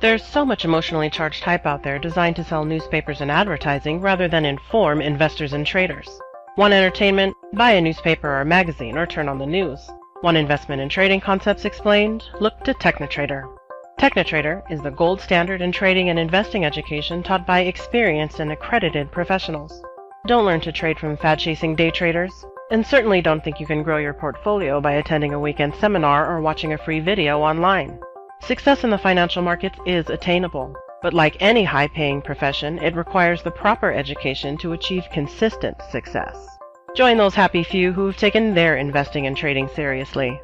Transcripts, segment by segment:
There's so much emotionally charged hype out there designed to sell newspapers and advertising rather than inform investors and traders. Want entertainment? Buy a newspaper or magazine or turn on the news. Want investment and trading concepts explained? Look to TechniTrader. TechniTrader is the gold standard in trading and investing education taught by experienced and accredited professionals. Don't learn to trade from fad-chasing day traders, and certainly don't think you can grow your portfolio by attending a weekend seminar or watching a free video online. Success in the financial markets is attainable, but like any high-paying profession, it requires the proper education to achieve consistent success. Join those happy few who have taken their investing and trading seriously.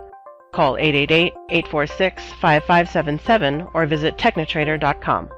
Call 888-846-5577 or visit technitrader.com.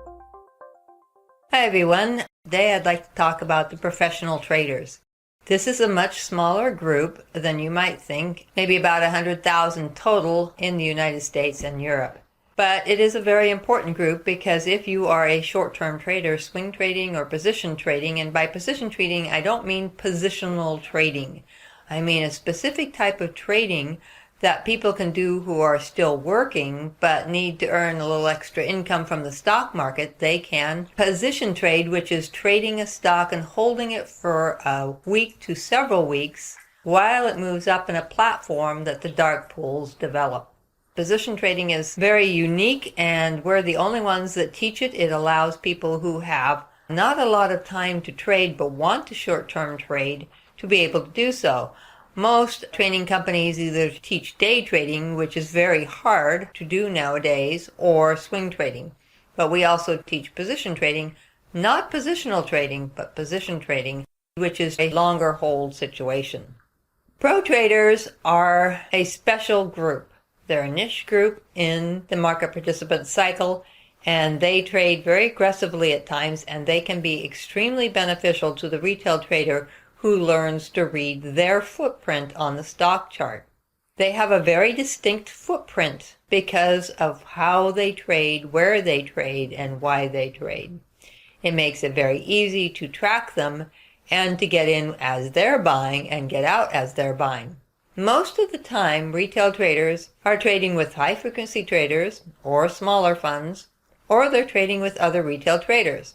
Hi everyone. Today I'd like to talk about the professional traders. This is a much smaller group than you might think, maybe about 100,000 total in the United States and Europe. But it is a very important group because if you are a short-term trader, swing trading or position trading, and by position trading I don't mean positional trading. I mean a specific type of trading that people can do who are still working but need to earn a little extra income from the stock market. They can position trade, which is trading a stock and holding it for a week to several weeks while it moves up in a platform that the dark pools develop. Position trading is very unique, and we're the only ones that teach it. It allows people who have not a lot of time to trade but want to short-term trade to be able to do so. Most trading companies either teach day trading, which is very hard to do nowadays, or swing trading. But we also teach position trading, not positional trading, but position trading, which is a longer hold situation. Pro traders are a special group. They're a niche group in the market participant cycle, and they trade very aggressively at times, and they can be extremely beneficial to the retail trader who learns to read their footprint on the stock chart. They have a very distinct footprint because of how they trade, where they trade, and why they trade. It makes it very easy to track them and to get in as they're buying and get out as they're buying. Most of the time, retail traders are trading with high-frequency traders or smaller funds, or they're trading with other retail traders.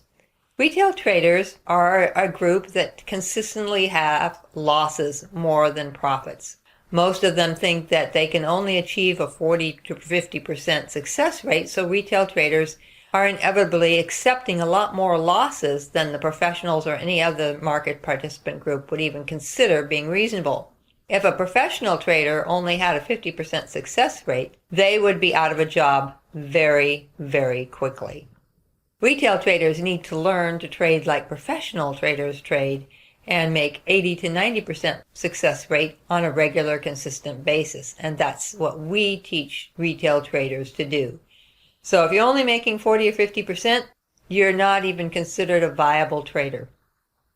Retail traders are a group that consistently have losses more than profits. Most of them think that they can only achieve a 40 to 50% success rate, so retail traders are inevitably accepting a lot more losses than the professionals or any other market participant group would even consider being reasonable. If a professional trader only had a 50% success rate, they would be out of a job very, very quickly. Retail traders need to learn to trade like professional traders trade and make 80 to 90% success rate on a regular, consistent basis. And that's what we teach retail traders to do. So if you're only making 40 or 50%, you're not even considered a viable trader.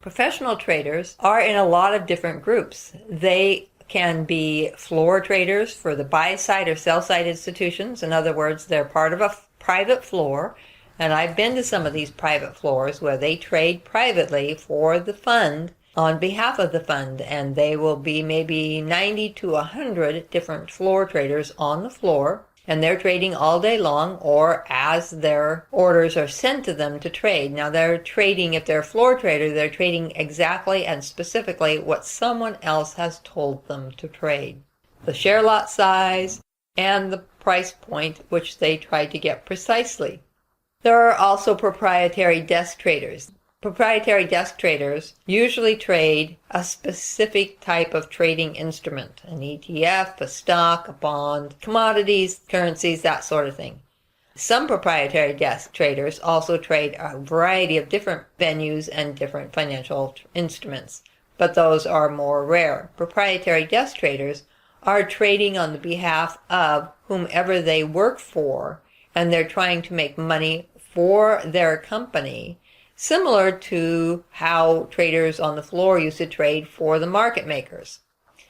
Professional traders are in a lot of different groups. They can be floor traders for the buy-side or sell-side institutions. In other words, they're part of a private floor. And I've been to some of these private floors where they trade privately for the fund on behalf of the fund. And they will be maybe 90 to 100 different floor traders on the floor. And they're trading all day long or as their orders are sent to them to trade. Now they're trading, if they're a floor trader, they're trading exactly and specifically what someone else has told them to trade. The share lot size and the price point which they try to get precisely. There are also proprietary desk traders. Proprietary desk traders usually trade a specific type of trading instrument, an ETF, a stock, a bond, commodities, currencies, that sort of thing. Some proprietary desk traders also trade a variety of different venues and different financial instruments, but those are more rare. Proprietary desk traders are trading on the behalf of whomever they work for, and they're trying to make money for their company, similar to how traders on the floor used to trade for the market makers.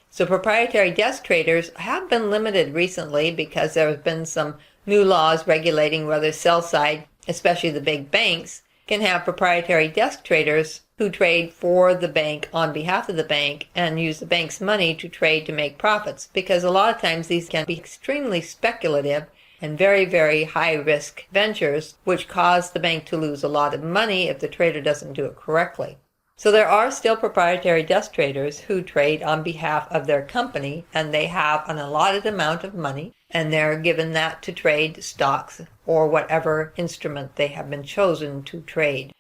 So proprietary desk traders have been limited recently because there have been some new laws regulating whether sell side, especially the big banks, can have proprietary desk traders who trade for the bank on behalf of the bank and use the bank's money to trade to make profits, because a lot of times these can be extremely speculative and very, very high-risk ventures, which cause the bank to lose a lot of money if the trader doesn't do it correctly. So there are still proprietary desk traders who trade on behalf of their company, and they have an allotted amount of money, and they're given that to trade stocks or whatever instrument they have been chosen to trade.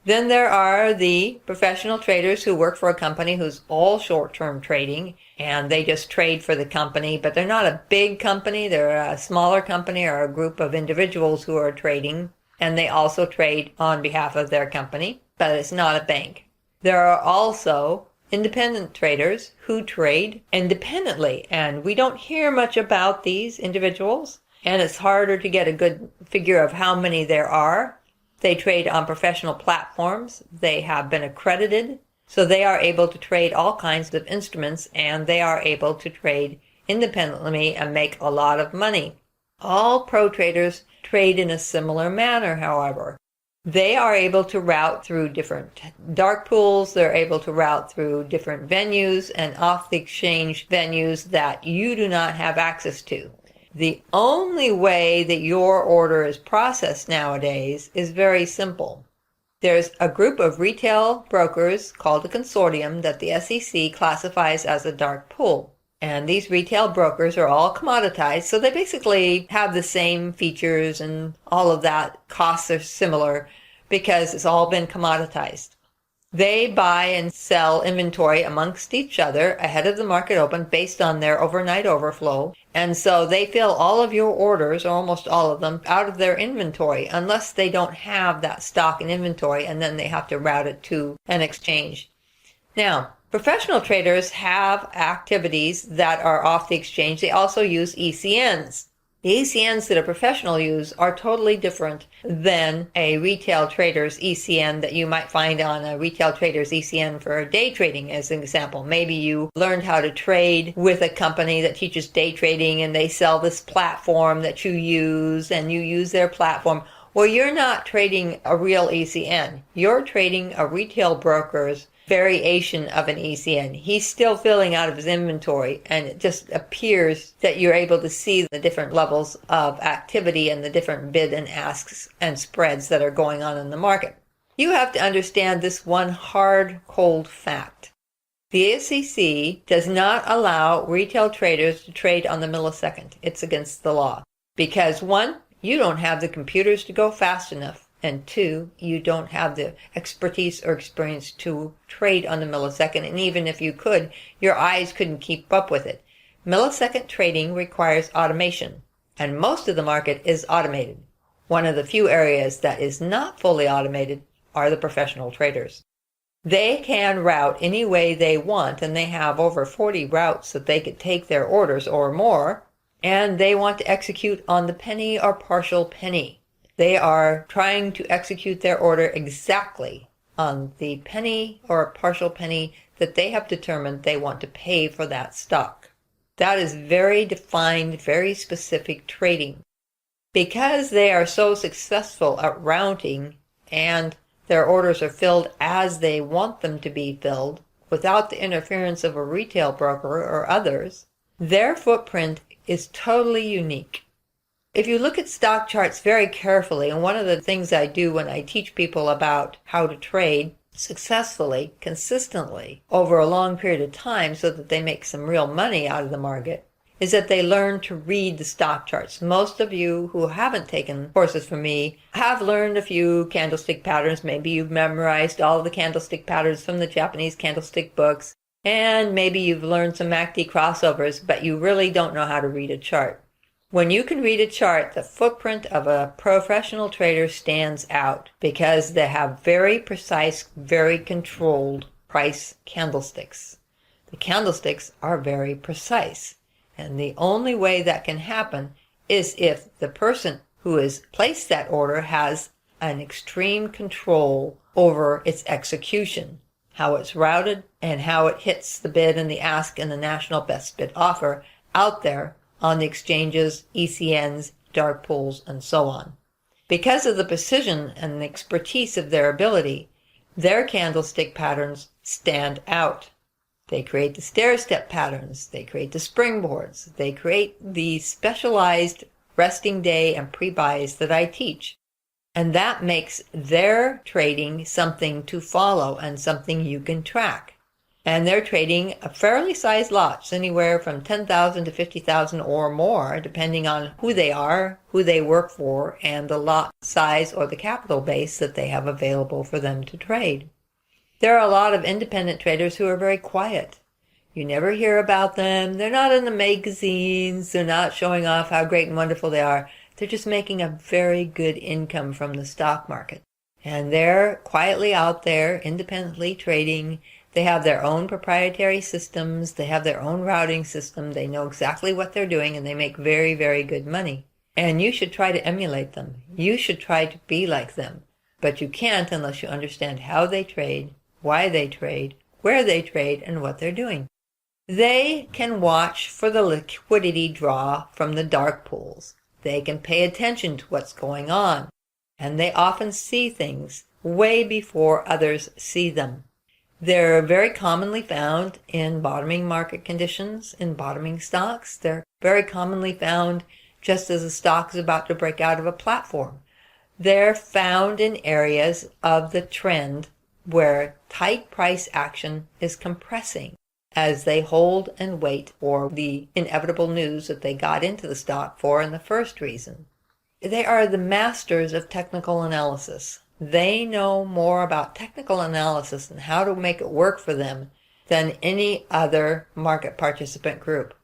Then there are the professional traders who work for a company who's all short-term trading, and they just trade for the company, but they're not a big company. They're a smaller company or a group of individuals who are trading, and they also trade on behalf of their company, but it's not a bank. There are also independent traders who trade independently, and we don't hear much about these individuals, and it's harder to get a good figure of how many there are. They trade on professional platforms. They have been accredited, so they are able to trade all kinds of instruments, and they are able to trade independently and make a lot of money. All pro traders trade in a similar manner, however. They are able to route through different dark pools. They're able to route through different venues and off-the-exchange venues that you do not have access to. The only way that your order is processed nowadays is very simple. There's a group of retail brokers called a consortium that the SEC classifies as a dark pool. And these retail brokers are all commoditized, so they basically have the same features and all of that. Costs are similar because it's all been commoditized. They buy and sell inventory amongst each other ahead of the market open based on their overnight overflow. And so they fill all of your orders, or almost all of them, out of their inventory unless they don't have that stock in inventory, and then they have to route it to an exchange. Now, professional traders have activities that are off the exchange. They also use ECNs. The ECNs that a professional use are totally different than a retail trader's ECN that you might find on a retail trader's ECN for day trading, as an example. Maybe you learned how to trade with a company that teaches day trading and they sell this platform that you use and you use their platform. Well, you're not trading a real ECN. You're trading a retail broker's variation of an ECN. He's still filling out of his inventory, and it just appears that you're able to see the different levels of activity and the different bid and asks and spreads that are going on in the market. You have to understand this one hard, cold fact. The SEC does not allow retail traders to trade on the millisecond. It's against the law. Because one, you don't have the computers to go fast enough. And two, you don't have the expertise or experience to trade on the millisecond. And even if you could, your eyes couldn't keep up with it. Millisecond trading requires automation, and most of the market is automated. One of the few areas that is not fully automated are the professional traders. They can route any way they want, and they have over 40 routes that they could take their orders or more, and they want to execute on the penny or partial penny. They are trying to execute their order exactly on the penny or partial penny that they have determined they want to pay for that stock. That is very defined, very specific trading. Because they are so successful at routing and their orders are filled as they want them to be filled without the interference of a retail broker or others, their footprint is totally unique. If you look at stock charts very carefully, and one of the things I do when I teach people about how to trade successfully, consistently, over a long period of time so that they make some real money out of the market, is that they learn to read the stock charts. Most of you who haven't taken courses from me have learned a few candlestick patterns. Maybe you've memorized all the candlestick patterns from the Japanese candlestick books, and maybe you've learned some MACD crossovers, but you really don't know how to read a chart. When you can read a chart, the footprint of a professional trader stands out because they have very precise, very controlled price candlesticks. The candlesticks are very precise, and the only way that can happen is if the person who has placed that order has an extreme control over its execution, how it's routed, and how it hits the bid and the ask and the national best bid offer out there on the exchanges, ECNs, dark pools, and so on. Because of the precision and the expertise of their ability, their candlestick patterns stand out. They create the stair-step patterns, they create the springboards, they create the specialized resting day and pre-buys that I teach. And that makes their trading something to follow and something you can track. And they're trading a fairly sized lots, anywhere from 10,000 to 50,000 or more, depending on who they are, who they work for, and the lot size or the capital base that they have available for them to trade. There are a lot of independent traders who are very quiet. You never hear about them. They're not in the magazines. They're not showing off how great and wonderful they are. They're just making a very good income from the stock market. And they're quietly out there, independently trading. They have their own proprietary systems. They have their own routing system. They know exactly what they're doing, and they make very, very good money. And you should try to emulate them. You should try to be like them. But you can't unless you understand how they trade, why they trade, where they trade, and what they're doing. They can watch for the liquidity draw from the dark pools. They can pay attention to what's going on. And they often see things way before others see them. They're very commonly found in bottoming market conditions, in bottoming stocks. They're very commonly found just as a stock is about to break out of a platform. They're found in areas of the trend where tight price action is compressing as they hold and wait for the inevitable news that they got into the stock for in the first reason. They are the masters of technical analysis. They know more about technical analysis and how to make it work for them than any other market participant group.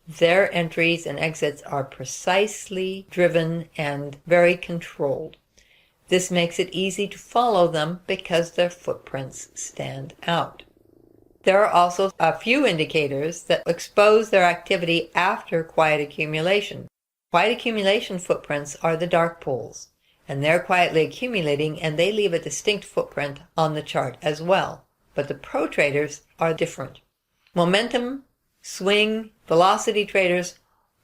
Their entries and exits are precisely driven and very controlled. This makes it easy to follow them because their footprints stand out. There are also a few indicators that expose their activity after quiet accumulation. Quiet accumulation footprints are the dark pools, and they're quietly accumulating, and they leave a distinct footprint on the chart as well. But the pro traders are different. Momentum, swing, velocity traders,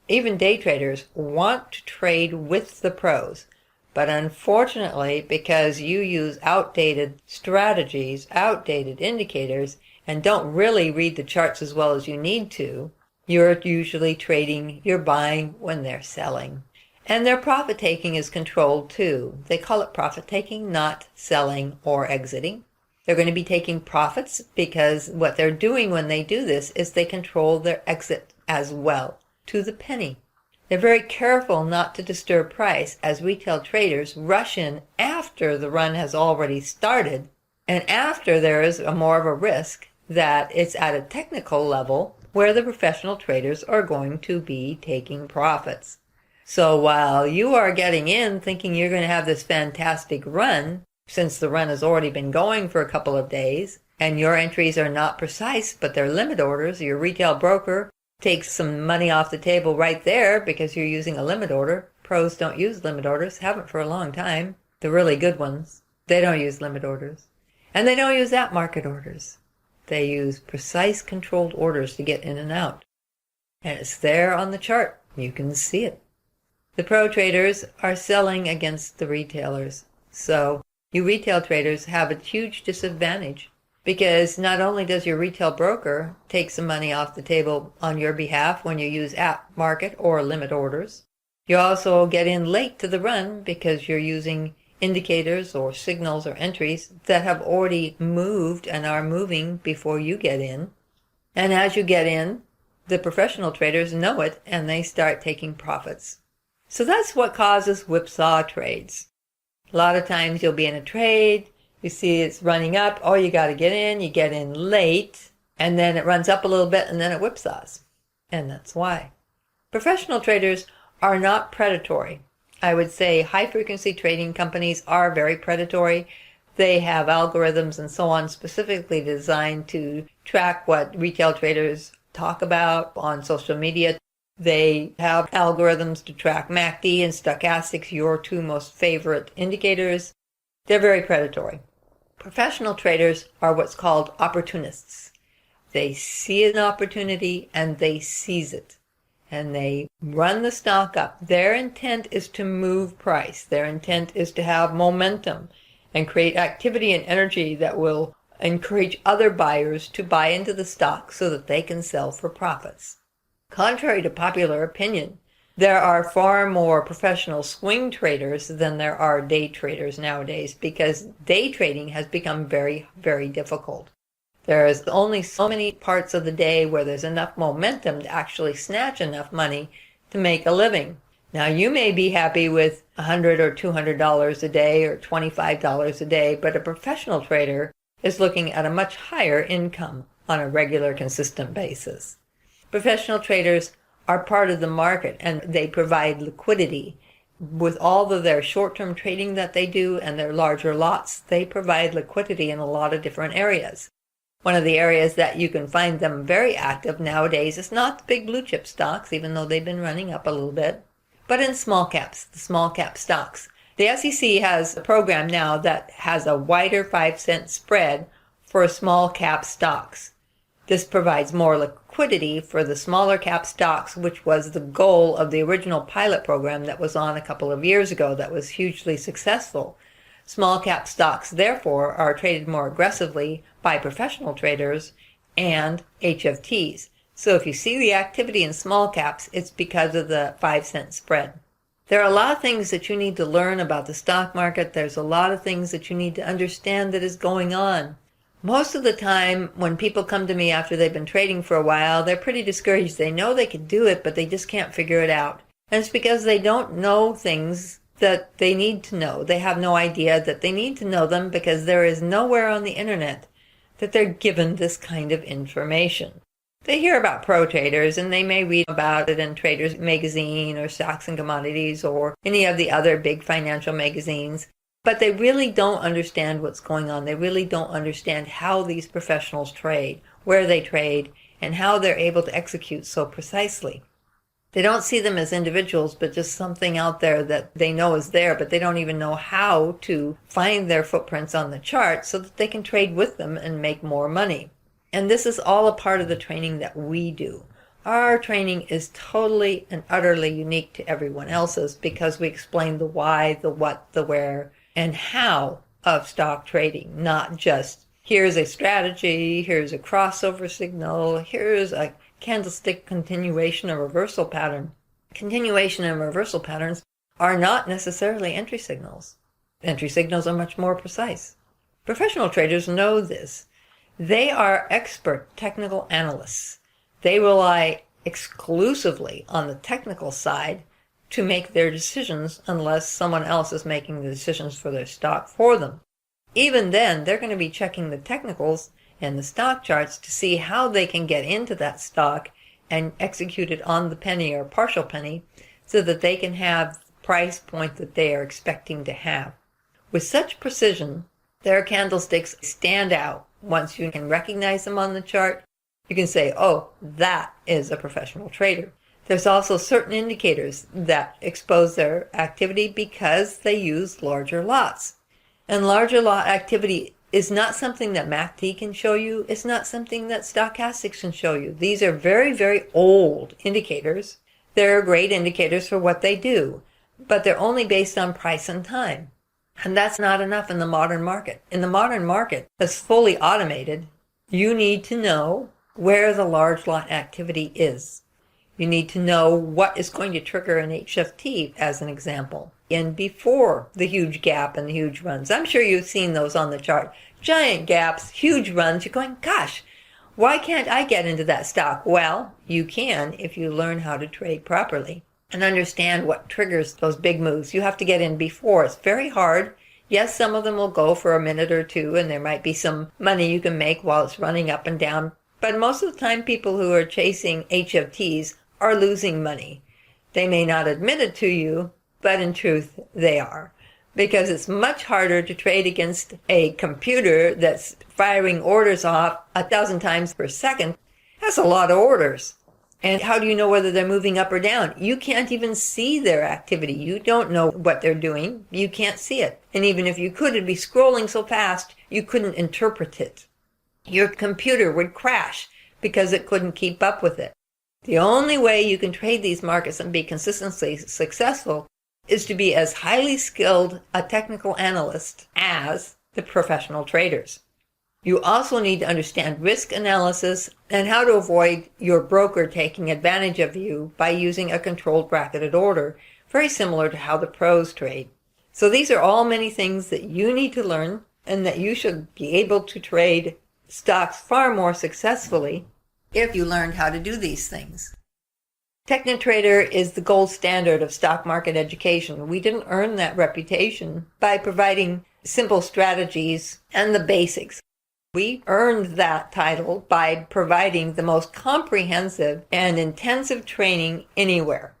even day traders want to trade with the pros. But unfortunately, because you use outdated strategies, outdated indicators, and don't really read the charts as well as you need to, you're usually trading, you're buying when they're selling. And their profit taking is controlled too. They call it profit taking, not selling or exiting. They're going to be taking profits because what they're doing when they do this is they control their exit as well, to the penny. They're very careful not to disturb price, as retail traders rush in after the run has already started and after there is more of a risk that it's at a technical level where the professional traders are going to be taking profits. So while you are getting in thinking you're going to have this fantastic run, since the run has already been going for a couple of days, and your entries are not precise, but they're limit orders, your retail broker takes some money off the table right there because you're using a limit order. Pros don't use limit orders, haven't for a long time. The really good ones, they don't use limit orders. And they don't use at market orders. They use precise controlled orders to get in and out. And it's there on the chart. You can see it. The pro traders are selling against the retailers. So you retail traders have a huge disadvantage because not only does your retail broker take some money off the table on your behalf when you use at market or limit orders, you also get in late to the run because you're using indicators or signals or entries that have already moved and are moving before you get in. And as you get in, the professional traders know it and they start taking profits. So that's what causes whipsaw trades. A lot of times you'll be in a trade, you see it's running up, oh, you got to get in, you get in late, and then it runs up a little bit and then it whipsaws. And that's why. Professional traders are not predatory. I would say high-frequency trading companies are very predatory. They have algorithms and so on specifically designed to track what retail traders talk about on social media. They have algorithms to track MACD and stochastics, your two most favorite indicators. They're very predatory. Professional traders are what's called opportunists. They see an opportunity and they seize it. And they run the stock up. Their intent is to move price. Their intent is to have momentum and create activity and energy that will encourage other buyers to buy into the stock so that they can sell for profits. Contrary to popular opinion, There are far more professional swing traders than there are day traders nowadays because day trading has become very, very difficult. There's only so many parts of the day where there's enough momentum to actually snatch enough money to make a living. Now, you may be happy with $100 or $200 a day or $25 a day, but a professional trader is looking at a much higher income on a regular, consistent basis. Professional traders are part of the market and they provide liquidity. With all of their short-term trading that they do and their larger lots, they provide liquidity in a lot of different areas. One of the areas that you can find them very active nowadays is not the big blue chip stocks, even though they've been running up a little bit, but in small caps, the small cap stocks. The SEC has a program now that has a wider 5-cent spread for small cap stocks. This provides more liquidity for the smaller cap stocks, which was the goal of the original pilot program that was on a couple of years ago that was hugely successful. Small cap stocks, therefore, are traded more aggressively by professional traders and HFTs. So if you see the activity in small caps, it's because of the 5-cent spread. There are a lot of things that you need to learn about the stock market. There's a lot of things that you need to understand that is going on. Most of the time, when people come to me after they've been trading for a while, they're pretty discouraged. They know they can do it, but they just can't figure it out. And it's because they don't know things that they need to know. They have no idea that they need to know them because there is nowhere on the internet that they're given this kind of information. They hear about pro traders and they may read about it in Traders Magazine or Stocks and Commodities or any of the other big financial magazines, but they really don't understand what's going on. They really don't understand how these professionals trade, where they trade, and how they're able to execute so precisely. They don't see them as individuals, but just something out there that they know is there, but they don't even know how to find their footprints on the chart so that they can trade with them and make more money. And this is all a part of the training that we do. Our training is totally and utterly unique to everyone else's because we explain the why, the what, the where, and how of stock trading, not just here's a strategy, here's a crossover signal, here's a candlestick continuation or reversal pattern. Continuation and reversal patterns are not necessarily entry signals. Entry signals are much more precise. Professional traders know this. They are expert technical analysts. They rely exclusively on the technical side to make their decisions unless someone else is making the decisions for their stock for them. Even then, they're going to be checking the technicals and the stock charts to see how they can get into that stock and execute it on the penny or partial penny so that they can have the price point that they are expecting to have. With such precision, their candlesticks stand out. Once you can recognize them on the chart, you can say, oh, that is a professional trader. There's also certain indicators that expose their activity because they use larger lots. And larger lot activity is not something that MACD can show you. It's not something that stochastics can show you. These are very, very old indicators. They're great indicators for what they do, but they're only based on price and time. And that's not enough in the modern market. In the modern market that's fully automated, you need to know where the large lot activity is. You need to know what is going to trigger an HFT, as an example, and before the huge gap and the huge runs. I'm sure you've seen those on the chart. Giant gaps, huge runs. You're going, gosh, why can't I get into that stock? Well, you can if you learn how to trade properly and understand what triggers those big moves. You have to get in before. It's very hard. Yes, some of them will go for a minute or two, and there might be some money you can make while it's running up and down. But most of the time, people who are chasing HFTs are losing money. They may not admit it to you, but in truth, they are. Because it's much harder to trade against a computer that's firing orders off 1,000 times per second. That's a lot of orders. And how do you know whether they're moving up or down? You can't even see their activity. You don't know what they're doing. You can't see it. And even if you could, it'd be scrolling so fast, you couldn't interpret it. Your computer would crash because it couldn't keep up with it. The only way you can trade these markets and be consistently successful is to be as highly skilled a technical analyst as the professional traders. You also need to understand risk analysis and how to avoid your broker taking advantage of you by using a controlled bracketed order, very similar to how the pros trade. So these are all many things that you need to learn and that you should be able to trade stocks far more successfully if you learned how to do these things. TechniTrader is the gold standard of stock market education. We didn't earn that reputation by providing simple strategies and the basics. We earned that title by providing the most comprehensive and intensive training anywhere.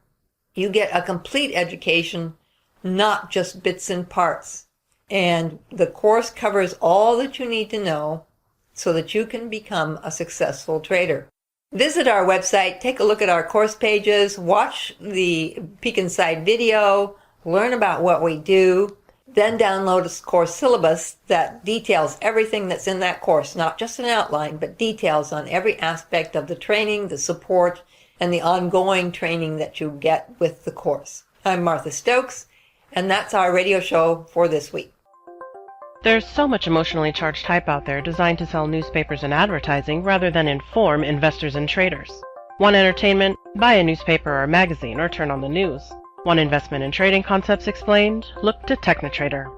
You get a complete education, not just bits and parts. And the course covers all that you need to know so that you can become a successful trader. Visit our website, take a look at our course pages, watch the Peek Inside video, learn about what we do, then download a course syllabus that details everything that's in that course, not just an outline, but details on every aspect of the training, the support, and the ongoing training that you get with the course. I'm Martha Stokes, and that's our radio show for this week. There's so much emotionally charged hype out there designed to sell newspapers and advertising rather than inform investors and traders. Want entertainment? Buy a newspaper or magazine or turn on the news. Want investment and trading concepts explained? Look to TechniTrader.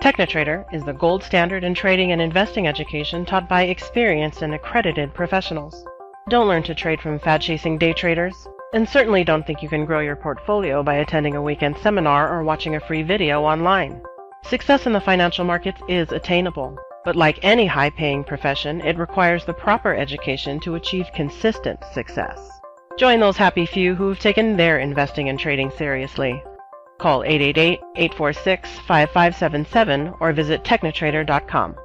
TechniTrader is the gold standard in trading and investing education taught by experienced and accredited professionals. Don't learn to trade from fad-chasing day traders, and certainly don't think you can grow your portfolio by attending a weekend seminar or watching a free video online. Success in the financial markets is attainable, but like any high-paying profession, it requires the proper education to achieve consistent success. Join those happy few who've taken their investing and trading seriously. Call 888-846-5577 or visit technitrader.com.